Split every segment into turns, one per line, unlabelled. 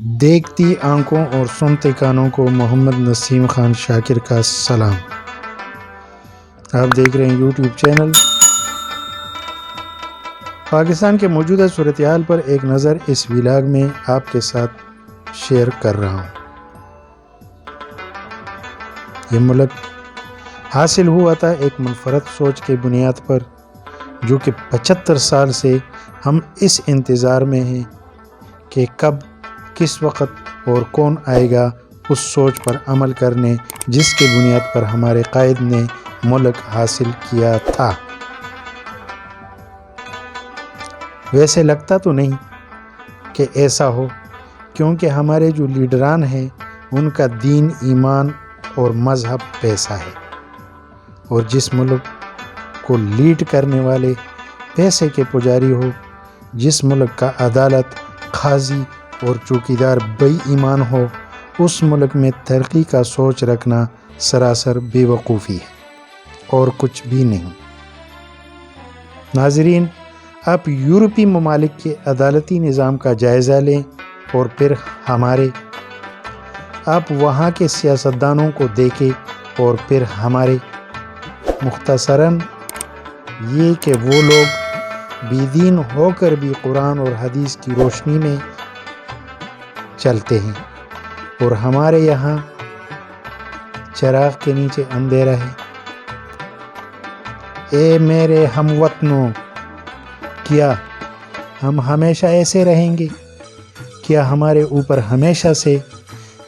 دیکھتی آنکھوں اور سنتے کانوں کو محمد نسیم خان شاکر کا سلام۔ آپ دیکھ رہے ہیں یوٹیوب چینل۔ پاکستان کے موجودہ صورتحال پر ایک نظر اس ولاگ میں آپ کے ساتھ شیئر کر رہا ہوں۔ یہ ملک حاصل ہوا تھا ایک منفرد سوچ کے بنیاد پر، جو کہ 75 سال سے ہم اس انتظار میں ہیں کہ کب، کس وقت اور کون آئے گا اس سوچ پر عمل کرنے جس کی بنیاد پر ہمارے قائد نے ملک حاصل کیا تھا۔ ویسے لگتا تو نہیں کہ ایسا ہو، کیونکہ ہمارے جو لیڈران ہیں ان کا دین، ایمان اور مذہب پیسہ ہے، اور جس ملک کو لیڈ کرنے والے پیسے کے پجاری ہو، جس ملک کا عدالت، قاضی اور چوکیدار بے ایمان ہو، اس ملک میں ترقی کا سوچ رکھنا سراسر بے وقوفی ہے اور کچھ بھی نہیں۔ ناظرین، آپ یورپی ممالک کے عدالتی نظام کا جائزہ لیں اور پھر آپ وہاں کے سیاستدانوں کو دیکھیں اور پھر ہمارے۔ مختصراً یہ کہ وہ لوگ بے دین ہو کر بھی قرآن اور حدیث کی روشنی میں چلتے ہیں، اور ہمارے یہاں چراغ کے نیچے اندھیرا ہے۔ اے میرے ہم وطنوں، کیا ہم ہمیشہ ایسے رہیں گے؟ کیا ہمارے اوپر ہمیشہ سے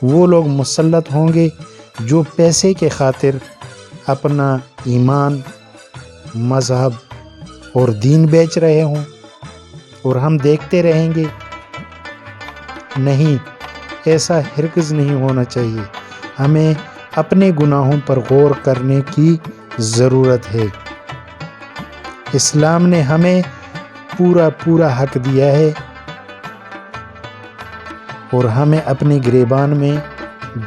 وہ لوگ مسلط ہوں گے جو پیسے کے خاطر اپنا ایمان، مذہب اور دین بیچ رہے ہوں، اور ہم دیکھتے رہیں گے؟ نہیں، ایسا ہرگز نہیں ہونا چاہیے۔ ہمیں اپنے گناہوں پر غور کرنے کی ضرورت ہے۔ اسلام نے ہمیں پورا حق دیا ہے، اور ہمیں اپنے گریبان میں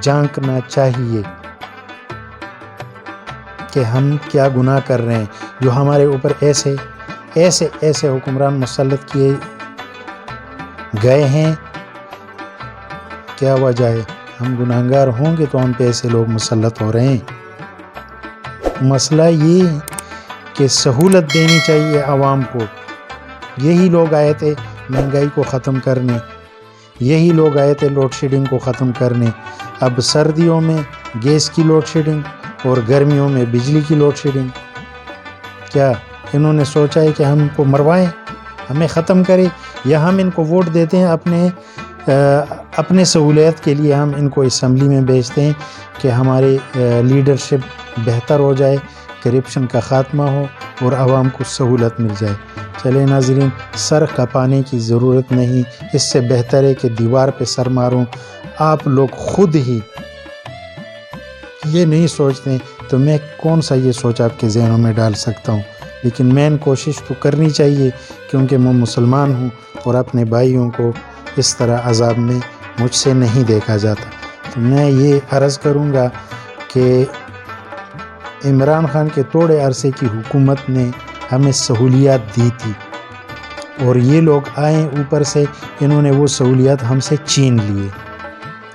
جھانکنا چاہیے کہ ہم کیا گناہ کر رہے ہیں جو ہمارے اوپر ایسے حکمران مسلط کیے گئے ہیں۔ کیا وجہ ہے؟ ہم گناہگار ہوں گے تو ہم پہ ایسے لوگ مسلط ہو رہے ہیں۔ مسئلہ یہ ہے کہ سہولت دینی چاہیے عوام کو۔ یہی لوگ آئے تھے مہنگائی کو ختم کرنے، یہی لوگ آئے تھے لوڈ شیڈنگ کو ختم کرنے۔ اب سردیوں میں گیس کی لوڈ شیڈنگ اور گرمیوں میں بجلی کی لوڈ شیڈنگ۔ کیا انہوں نے سوچا ہے کہ ہم کو مروائیں، ہمیں ختم کریں، یا ہم ان کو ووٹ دیتے ہیں اپنے سہولیت کے لیے؟ ہم ان کو اسمبلی میں بھیجتے ہیں کہ ہماری لیڈرشپ بہتر ہو جائے، کرپشن کا خاتمہ ہو اور عوام کو سہولت مل جائے۔ چلے ناظرین، سر کھپانے کی ضرورت نہیں، اس سے بہتر ہے کہ دیوار پہ سر ماروں۔ آپ لوگ خود ہی یہ نہیں سوچتے تو میں کون سا یہ سوچ آپ کے ذہنوں میں ڈال سکتا ہوں؟ لیکن مین کوشش تو کرنی چاہیے، کیونکہ میں مسلمان ہوں اور اپنے بھائیوں کو اس طرح عذاب میں مجھ سے نہیں دیکھا جاتا۔ تو میں یہ عرض کروں گا کہ عمران خان کے تھوڑے عرصے کی حکومت نے ہمیں سہولیات دی تھی، اور یہ لوگ آئیں اوپر سے، انہوں نے وہ سہولیات ہم سے چھین لیے۔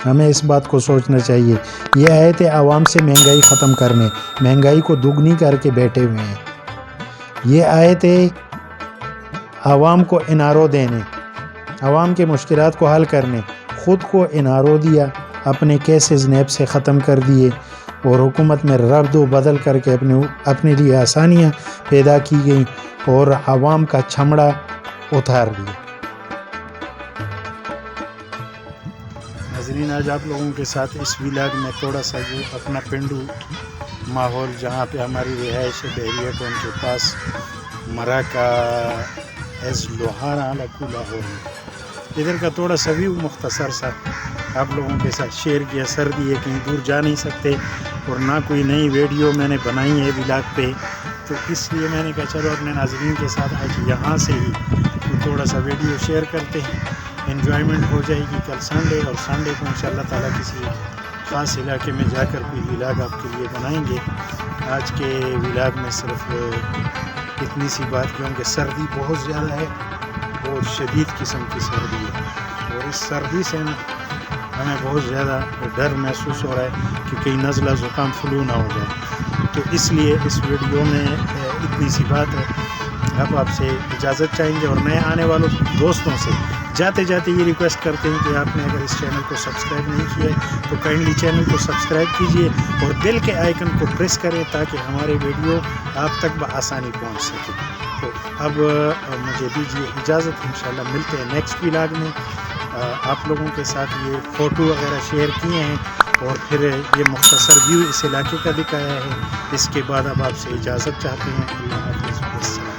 ہمیں اس بات کو سوچنا چاہیے۔ یہ آئے تھے عوام سے مہنگائی ختم کرنے، مہنگائی کو دگنی کر کے بیٹھے ہوئے ہیں۔ یہ آئے تھے عوام کو انارو دینے، عوام کے مشکلات کو حل کرنے، خود کو انارو دیا، اپنے کیسز نیب سے ختم کر دیے، اور حکومت میں رد و بدل کر کے اپنے لیے آسانیاں پیدا کی گئیں، اور عوام کا چمڑا اتار دیا۔ ناظرین، آج آپ لوگوں کے ساتھ اس ولاگ میں تھوڑا سا جو اپنا پنڈو ماحول، جہاں پہ ہماری رہائش بحریہ کو ان کے پاس مراکا ایز لوہارا لکو لاہور میں، ادھر کا تھوڑا سا بھی مختصر سا آپ لوگوں کے ساتھ شیئر کیا۔ سردی ہے، کہیں دور جا نہیں سکتے، اور نہ کوئی نئی ویڈیو میں نے بنائی ہے ولاگ پہ، تو اس لیے میں نے کہا چلو اپنے ناظرین کے ساتھ آج یہاں سے ہی تھوڑا سا ویڈیو شیئر کرتے ہیں۔ انجوائمنٹ ہو جائے گی۔ کل سنڈے، اور سنڈے کو انشاءاللہ تعالیٰ کسی خاص علاقے میں جا کر کوئی ولاگ آپ کے لیے بنائیں گے۔ آج کے ولاگ میں صرف اتنی سی بات، کیونکہ سردی بہت زیادہ ہے، بہت شدید قسم کی سردی ہے، اور اس سردی سے ہمیں بہت زیادہ ڈر محسوس ہو رہا ہے کہ کہیں نزلہ زکام فلو نہ ہو جائے. تو اس لیے اس ویڈیو میں اتنی سی بات ہے. اب آپ سے اجازت چاہیں گے اور نئے آنے والوں دوستوں سے جاتے جاتے یہ ریکویسٹ کرتے ہیں کہ آپ نے اگر اس چینل کو سبسکرائب نہیں کیا ہے تو کائنڈلی چینل کو سبسکرائب کیجئے اور بیل کے آئیکن کو پریس کریں تاکہ ہمارے ویڈیو آپ تک بآسانی پہنچ سکے. تو اب مجھے دیجیے اجازت. انشاءاللہ ملتے ہیں نیکسٹ ولاگ میں. آپ لوگوں کے ساتھ یہ فوٹو وغیرہ شیئر کیے ہیں اور پھر یہ مختصر ویو اس علاقے کا دکھایا ہے. اس کے بعد اب آپ سے اجازت چاہتے ہیں. اللہ حافظ. السلام.